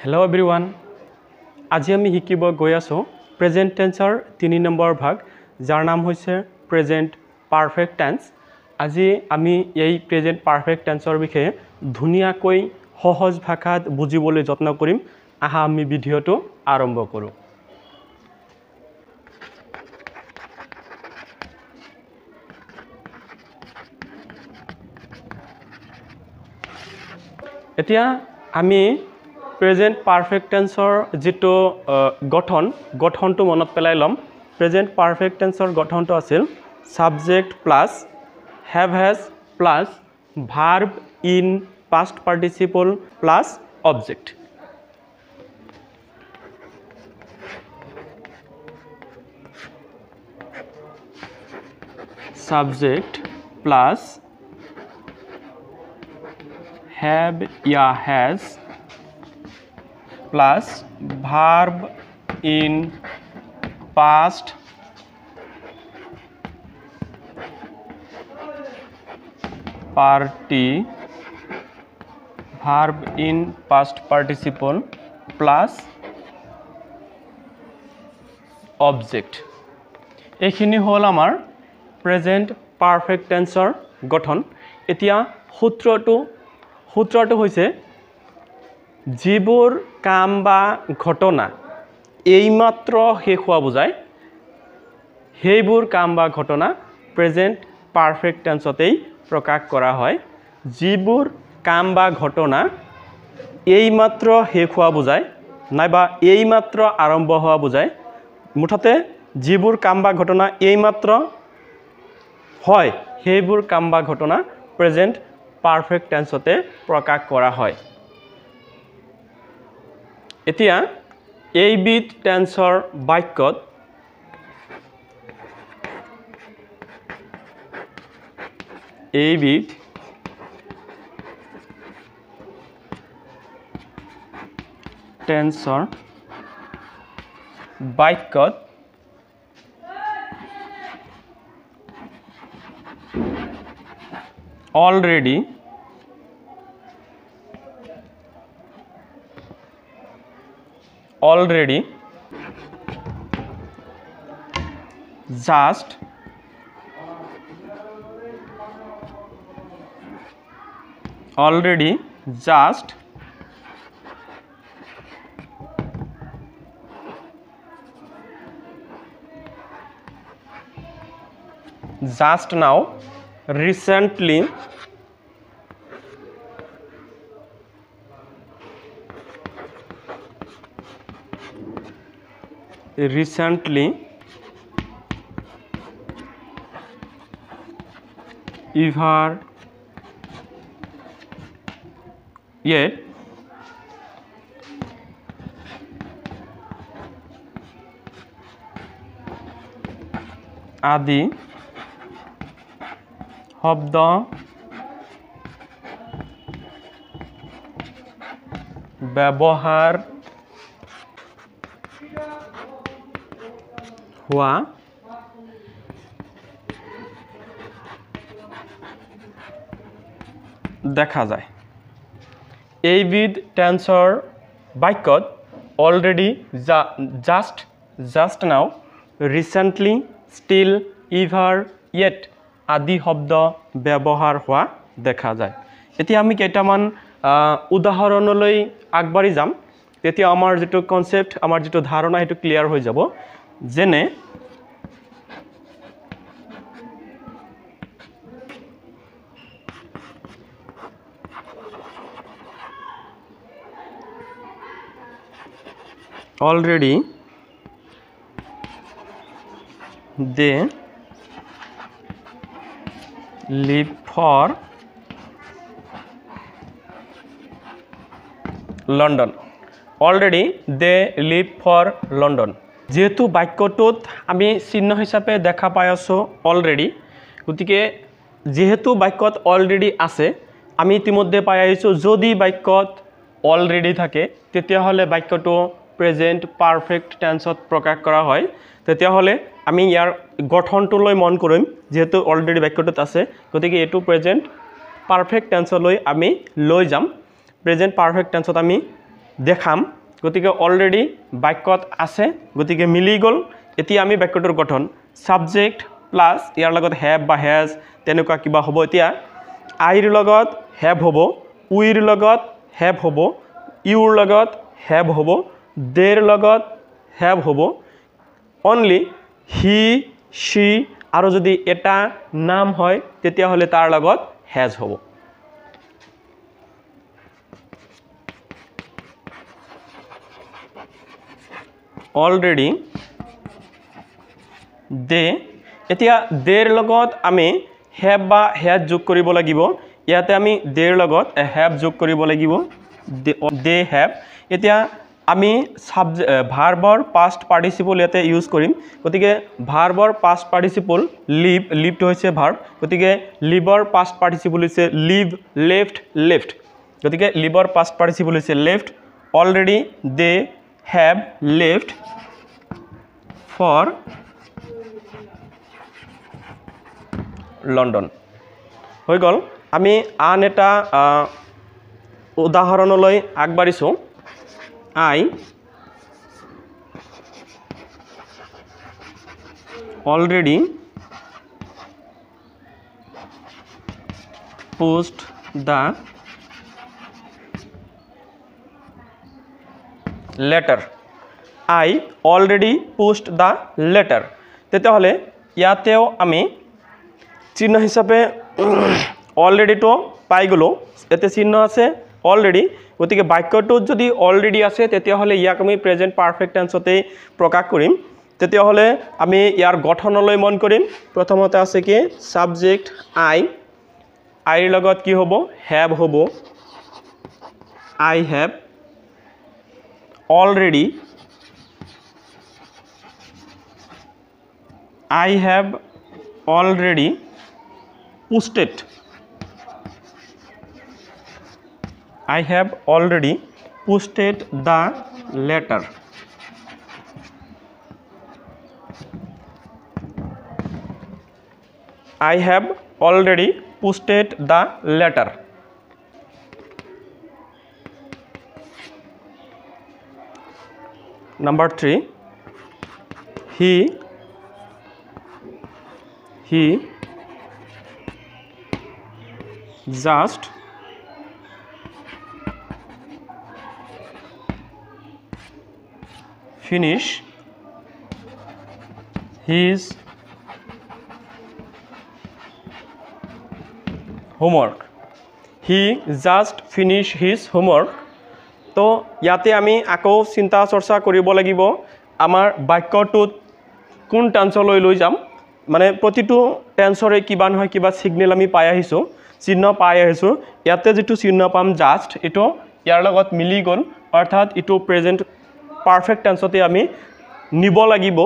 Hello everyone. আজি আমি শিকিব গৈ আছো প্ৰেজেন্ট টেন্সৰ 3 নম্বৰ ভাগ যাৰ নাম হৈছে প্ৰেজেন্ট পাৰফেক্ট টেন্স। আজি আমি এই প্ৰেজেন্ট পাৰফেক্ট টেন্সৰ বিষয়ে ধুনিয়াকৈ সহজ ভাষাত বুজিবলৈ যত্ন কৰিম। আহা আমি ভিডিঅটো আৰম্ভ কৰো। এতিয়া আমি প্ৰেজেন্ট পাৰফেক্ট টেন্সৰ যেটো গঠনটো মনত পেলাই লম। প্ৰেজেন্ট পাৰফেক্ট টেন্সৰ গঠনটো আছিল subject plus have has plus verb in past participle plus object. Subject plus have ya has plus verb in past verb in past participle plus object. এইখিনি হল আমাৰ প্ৰেজেন্ট পাৰফেক্ট টেন্সৰ গঠন। এতিয়া সূত্ৰটো হৈছে যিবোৰ কাম বা ঘটনা এইমাত্ৰ শেষ হোৱা বুজায় সেইবোৰ কাম বা ঘটনা প্ৰেজেন্ট পাৰফেক্ট টেন্সতেই প্ৰকাশ কৰা হয়। যিবোৰ কাম বা ঘটনা এইমাত্ৰ শেষ হোৱা বুজায় নাইবা এইমাত্ৰ আৰম্ভ হোৱা বুজায়, মুঠতে যিবোৰ কাম বা ঘটনা এইমাত্ৰ হয় সেইবোৰ কাম বা ঘটনা প্ৰেজেন্ট পাৰফেক্ট টেন্সতে প্ৰকাশ কৰা হয়। এতিয়া এইবিধ টেন্সৰ বাক্যত এইবিধ টেন্সৰ বাক্যত already just now, recently, ever yet, আদি শব্দ ব্যৱহাৰ হোৱা দেখা যায়। এইবিধ টেন্সৰ বাক্যত অলৰেডি, জাষ্ট নাও, ৰিচেণ্টলি, ষ্টিল, ইভাৰ, য়েট আদি শব্দ ব্যৱহাৰ হোৱা দেখা যায়। এতিয়া আমি কেইটামান উদাহৰণলৈ আগবাঢ়ি যাম, তেতিয়া আমাৰ যেটো কনসেপ্ট, আমাৰ যেটো ধাৰণা হেতু ক্লিয়াৰ হৈ যাব। যেনে already they leave for London. Already they leave for London. যেহেতু বাক্যটোত আমি চিহ্ন হিচাপে দেখা পাই আছো অলৰেডি, গতিকে যেহেতু বাক্যত অলৰেডি আছে আমি ইতিমধ্যে পাই আহিছো যদি বাক্যত অলৰেডি থাকে তেতিয়াহলে বাক্যটো প্ৰেজেন্ট পাৰফেক্ট টেন্সত প্ৰকাশ কৰা হয়। তেতিয়াহলে আমি ইয়াৰ গঠনটোলৈ মন কৰিম, যেহেতু অলৰেডি বাক্যটোত আছে গতিকে এটো প্ৰেজেন্ট পাৰফেক্ট টেন্সলৈ আমি লৈ যাম। প্ৰেজেন্ট পাৰফেক্ট টেন্সত আমি দেখাম গতিকে অলৰেডি বাক্যত আছে গতিকে মিলি গ'ল এতিয়া আমি বাক্যটোৰ গঠন সাবজেক্ট প্লাস ইয়াৰ লগত হ্যাভ বা হ্যাজ তেনেকুৱা কিবা হ'ব এতিয়া আইৰ লগত হ্যাভ হ'ব উইৰ লগত হ্যাভ হ'ব ইউৰ লগত হ্যাভ হ'ব দেৰ লগত হ্যাভ হ'ব অনলি হি শি আৰু যদি এটা নাম হয় তেতিয়া হলে তাৰ লগত হ্যাজ হ'ব অলৰেডি দে এতিয়া দেৰ লগত আমি হ্যাভ বা হ্যাজ যোগ কৰিব লাগিব ইয়াতে আমি দেৰ লগত হ্যাভ যোগ কৰিব লাগিব দে হ্যাভ এতিয়া আমি ভাৰ্বৰ পাষ্ট পাৰ্টিসিপল ইয়াতে ইউজ কৰিম গতিকে ভাৰ্বৰ পাষ্ট পাৰ্টিসিপল লিভটো হৈছে ভাৰ্ব গতিকে লিভৰ পাষ্ট পাৰ্টিসিপল হৈছে লিভ লেফট লেফট গতিকে লিভৰ পাষ্ট পাৰ্টিসিপল হৈছে left already they have left for London হৈ গ'ল আমি আন এটা উদাহৰণলৈ আগবাঢ়িছোঁ I already post the letter I already post the letter তেতিয়াহ'লে ইয়াতেও আমি চিহ্ন হিচাপে অলৰেডি তো পাই গ'লো এতে চিহ্ন আছে অলৰেডি গতিকে বাক্যটোত যদি অলৰেডি আছে তেতিয়াহ'লে ইয়াক আমি প্ৰেজেন্ট পাৰফেক্ট টেন্সতে প্ৰকাশ কৰিম তেতিয়াহ'লে আমি ইয়াৰ গঠনলৈ মন কৰিম প্ৰথমতে আছে কি সাবজেক্ট আইৰ লগত কি হ'ব হ্যাভ হ'ব I have already I have already posted I have already posted the letter I have already posted the letter number 3 he just finish his homework he just finish his homework তো ইয়াতে আমি আকৌ চিন্তা চৰ্চা কৰিব লাগিব আমাৰ বাক্যটোত কোন টেন্সলৈ লৈ যাম মানে প্ৰতিটো টেন্সৰে কিবা নহয় কিবা সিগনেল আমি পাই আহিছো চিহ্ন পাই আহিছো ইয়াতে যেটো চিহ্ন পাম জাস্ট এটো ইয়াৰ লগত মিলি গল অৰ্থাৎ এটো প্ৰেজেন্ট পাৰফেক্ট টেন্সতে আমি নিব লাগিব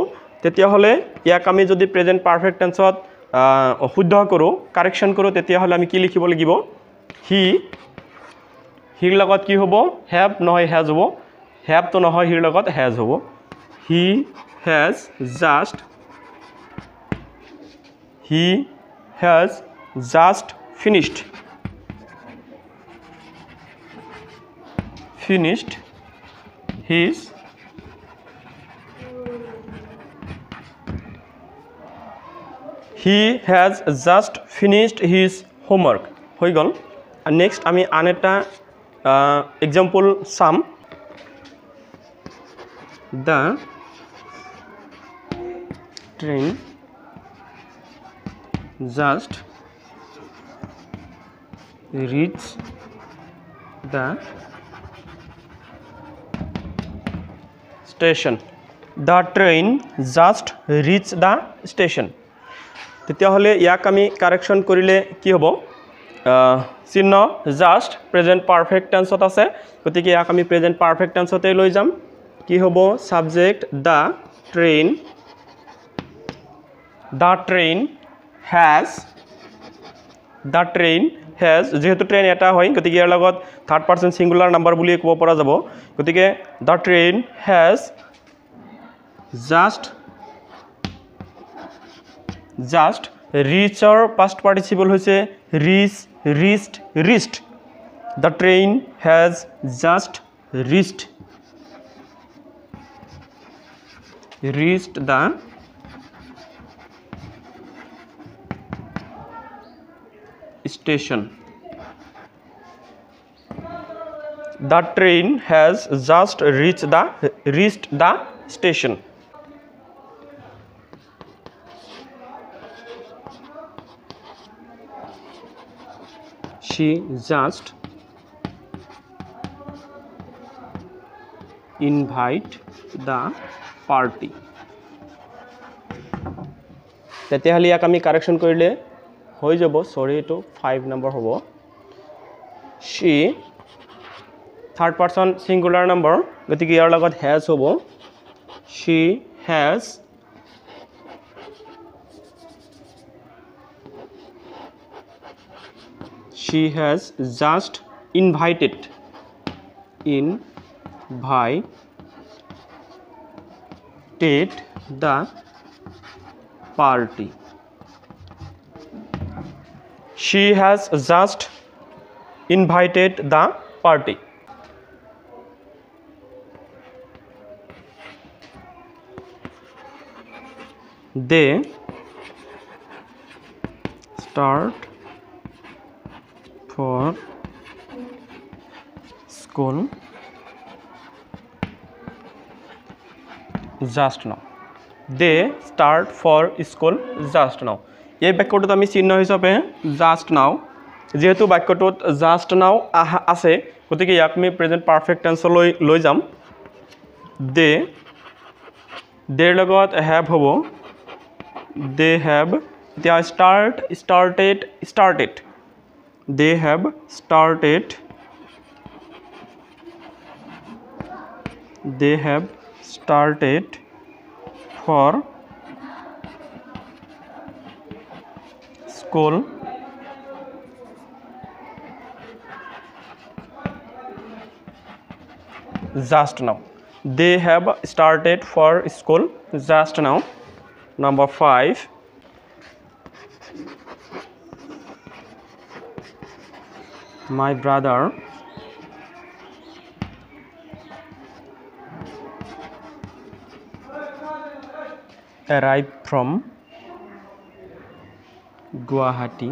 তেতিয়া হলে ইয়াক আমি যদি প্ৰেজেন্ট পাৰফেক্ট টেন্সত শুদ্ধ কৰো কাৰেকচন কৰো তেতিয়া হলে আমি কি লিখিব লাগিব হিৰ লগত কি হ'ব হ্যাভ নহয় হ্যাজ হ'ব হ্যাভ তো নহয় হিৰ লগত হ্যাজ হ'ব he has just finished his he has just finished his homework হৈ গল নেক্সট আমি আন এটা এক্সাম্পল চাম the train just reach the station the train just reach the station তেতিয়া হলে ইয়াক আমি কারেকশন কৰিলে কি হ'ব চিহ্ন জাস্ট প্ৰেজেন্ট পাৰফেক্ট টেন্সত আছে গতিকে ইয়াক আমি প্ৰেজেন্ট পাৰফেক্ট টেন্সতে লৈ যাম কি হ'ব সাবজেক্ট the train has যেহেতু ট্রেন এটা হয় গতিকে ইয়াৰ লগত থাৰ্ড পাৰসন সিঙ্গুলাৰ নাম্বাৰ বুলি ক'ব পৰা যাব গতিকে the train has just reached past participle হৈছে reached the train has just reached the station. The train has just reached the station. She just invite the party. তেতিয়াহ'লে ইয়াক আমি correction কৰিলে হৈ যাব সৰি এইটো 5 নম্বৰ হ'ব she third person singular number গতিকে ইয়াৰ লগত has হ'ব she has just invited the party. She has just invited the party. They start for school just now. They start for school just now. এই বাক্যটোত আমি চিহ্ন হিচাপে just now যেহেতু বাক্যটোত just now আছে গতিকে ইয়াক আমি প্ৰেজেন্ট পাৰফেক্ট টেন্সলৈ লৈ যাম they লগত have হ'ব they have এতিয়া started they have started for school just now. They have started for school just now. Number 5. My brother arrived from Guwahati.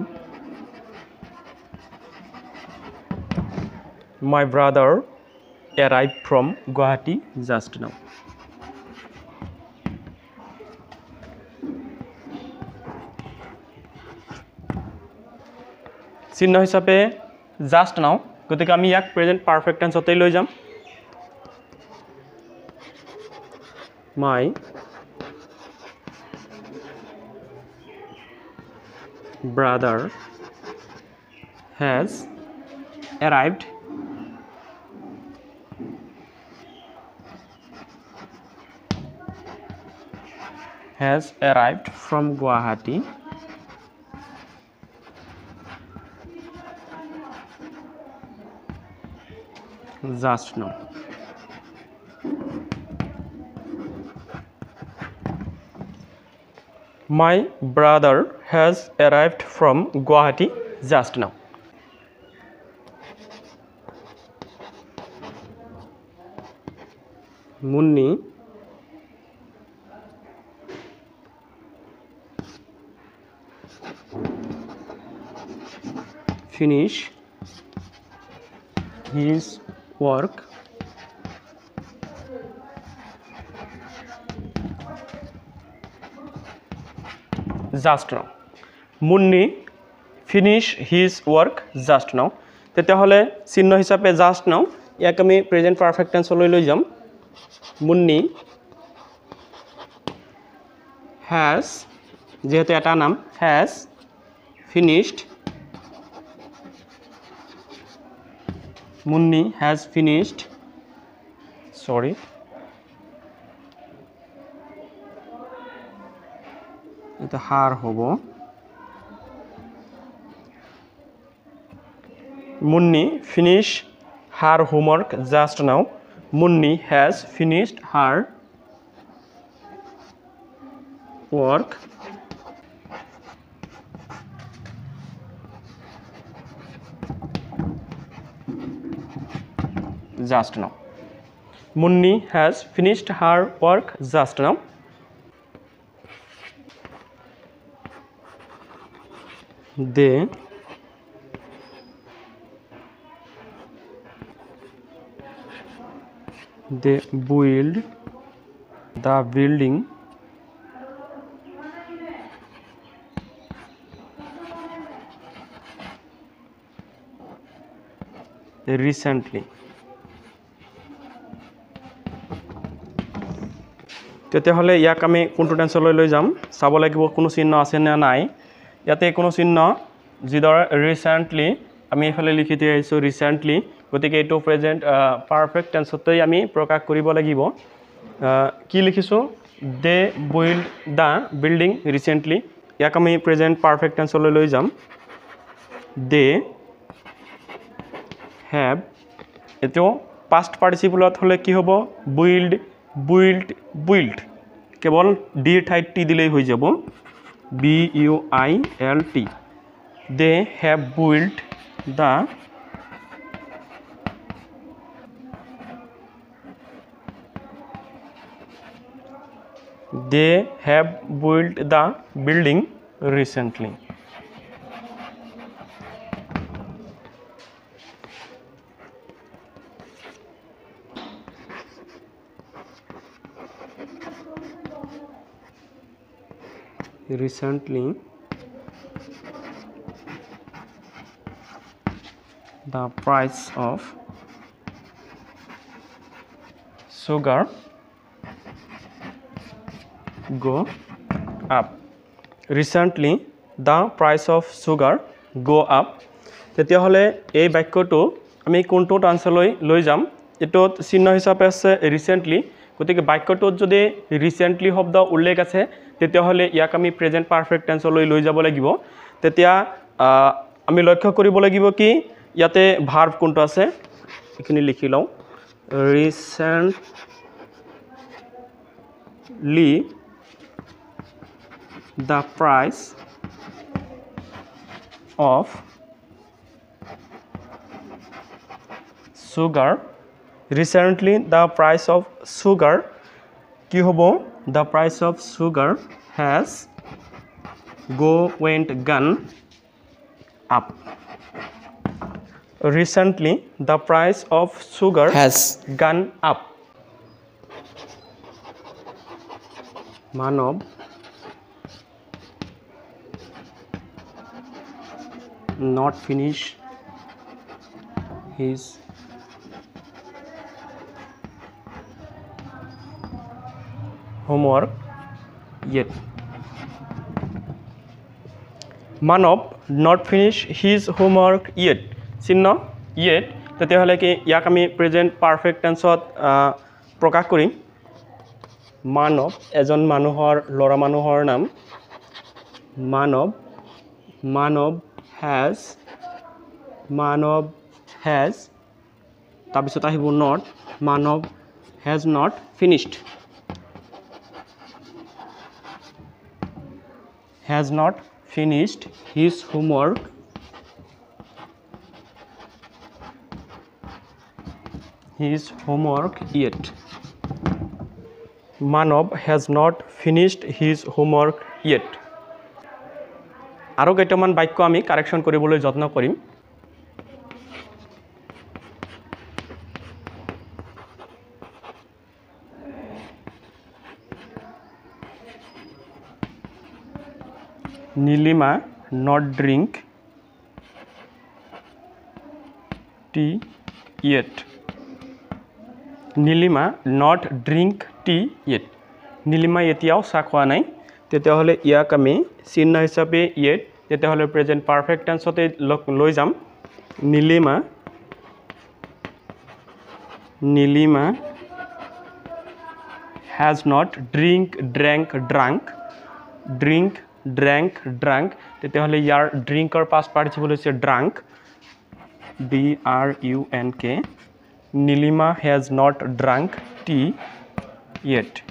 My brother arrived from Guwahati just now. চিহ্ন হিচাপে just now গতিকে আমি ইয়াক present perfect টেন্সতে লৈ যাম my brother has arrived from Guwahati just now. My brother has arrived from Guwahati just now. Munni finish his work just now. Munni finish his work just now. তেতিয়াহ'লে চিহ্ন হিচাপে just now ইয়াক আমি present perfect টেন্সলৈ লৈ যাম Munni has যেহেতু এটা নাম has finished Munni has finished এটা হার হব Munni finish her homework just now. Munni has finished her work just now. Munni has finished her work just now. They build the building recently. তেতিয়াহ'লে ইয়াক আমি কোনটো টেন্সলৈ লৈ যাম চাব লাগিব কোনো চিহ্ন আছে নে নাই ইয়াতে কোনো চিহ্ন যিদৰে ৰিসেন্টলি আমি এফালে লিখি দিয়া আইছো ৰিসেন্টলি গতিকে এটো প্ৰেজেন্ট পাৰফেক্ট টেন্সতেই আমি প্ৰকাশ কৰিব লাগিব কি লিখিছো they build the building recently ইয়াক আমি প্ৰেজেন্ট পারফেক্ট টেন্সলৈ লৈ যাম দে হ্যাভ এটো পাস্ট পার্টিসিপলত হলে কি হ'ব built কেবল ডি ঠাইত টি দিলেই হৈ যাব built they have built the building recently. Recently the price of sugar go up. Recently the price of sugar go up. তেতিয়াহলে এই বাক্যটো আমি কোনটো টেন্সলৈ লৈ যাম এটোত চিহ্ন হিচাপে আছে ৰিসেন্টলি গতিকে বাক্যটোত যদি ৰিসেন্টলি শব্দ উল্লেখ আছে তেতিয়াহলে ইয়াক আমি প্ৰেজেন্ট পাৰফেক্ট টেন্সলৈ লৈ যাব লাগিব তেতিয়া আমি লক্ষ্য কৰিব লাগিব কি ইয়াতে ভার্ব কোনটো আছে এখিনি লিখি লও recently the price of sugar recently the price of sugar কি হবো the price of sugar has gone up. Recently the price of sugar has gone up. Manav not finish his homework yet. Manav not finish his homework yet. চিহ্ন yet তেতিয়াহলে কি ইয়াক আমি present perfect টেন্সত প্ৰকাশ কৰিম মানৱ এজন মানুহৰ লৰা মানুহৰ নাম মানৱ has তাৰপিছত আহিব not মানৱ has not finished his homework yet. Manav has not finished his homework yet. আৰু কেইটামান বাক্য আমি কাৰেকশন কৰিবলৈ যত্ন কৰিম Nilima not drink tea yet. Nilima not drink tea yet. Nilima এতিয়াও চা খোৱা নাই তেতিয়াহলে ইয়াক আমি চিহ্ন হিচাপে yet তেতিয়াহলে প্ৰেজেন্ট পাৰফেক্ট টেন্সতে লৈ যাম Nilima has not drank তেতিয়াহলে ইয়াৰ ড্ৰিংকৰ পাষ্ট পাৰ্টিসিপল হৈছে drank drunk. Nilima has not drunk tea yet.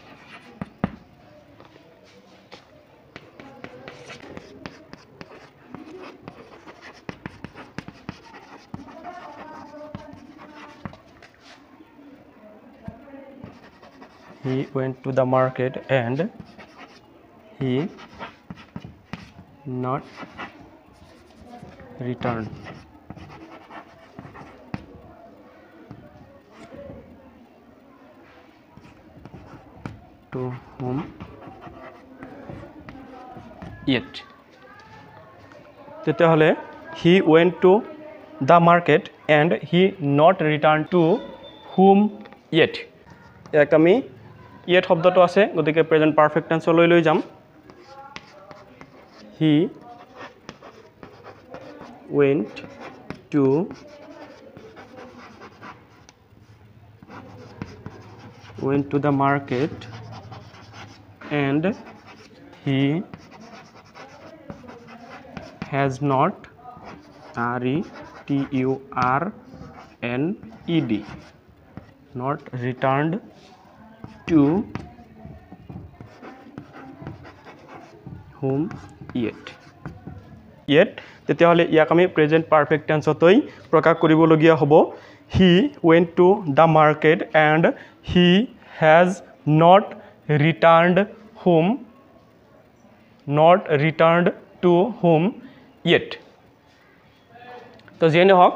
he went to the market and he not returned to home yet. তেতিয়াহ'লে he went to the market and he not returned to whom yet. ইয়াক আমি yet শব্দটো আছে গতিকে present perfect টেন্সলৈ লৈ যাম he went to the market and he has not returned not returned to whom yet. তেতিয়াহ'লে ইয়াক আমি প্ৰেজেন্ট পাৰফেক্ট টেন্সতই প্ৰকাশ কৰিবলগীয়া হ'ব he went to the market and he has not returned to whom yet. তো যেনে নহওক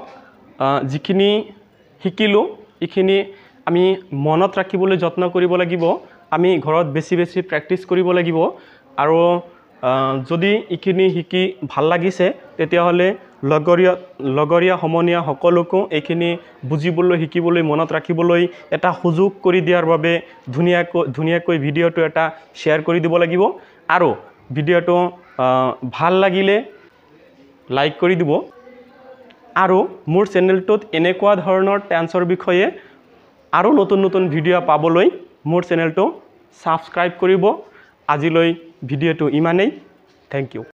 যিখিনি শিকিলোঁ এইখিনি আমি মনত ৰাখিবলৈ যত্ন কৰিব লাগিব আমি ঘৰত বেছি বেছি প্ৰেক্টিছ কৰিব লাগিব আৰু যদি এইখিনি শিকি ভাল লাগিছে তেতিয়াহ'লে লগৰীয়া সমনীয়া সকলোকো এইখিনি বুজিবলৈ শিকিবলৈ মনত ৰাখিবলৈ এটা সুযোগ কৰি দিয়াৰ বাবে ধুনীয়াকৈ ভিডিঅ'টো এটা শ্বেয়াৰ কৰি দিব লাগিব আৰু ভিডিঅ'টো ভাল লাগিলে লাইক কৰি দিব আৰু মোৰ চেনেলটোত এনেকুৱা ধৰণৰ টেন্সৰ বিষয়ে আৰু নতুন ভিডিঅ' পাবলৈ মোৰ চেনেলটো সাবস্ক্ৰাইব কৰিব আজিলৈ ভিডিঅ'টো ইমানেই থ্যাংক ইউ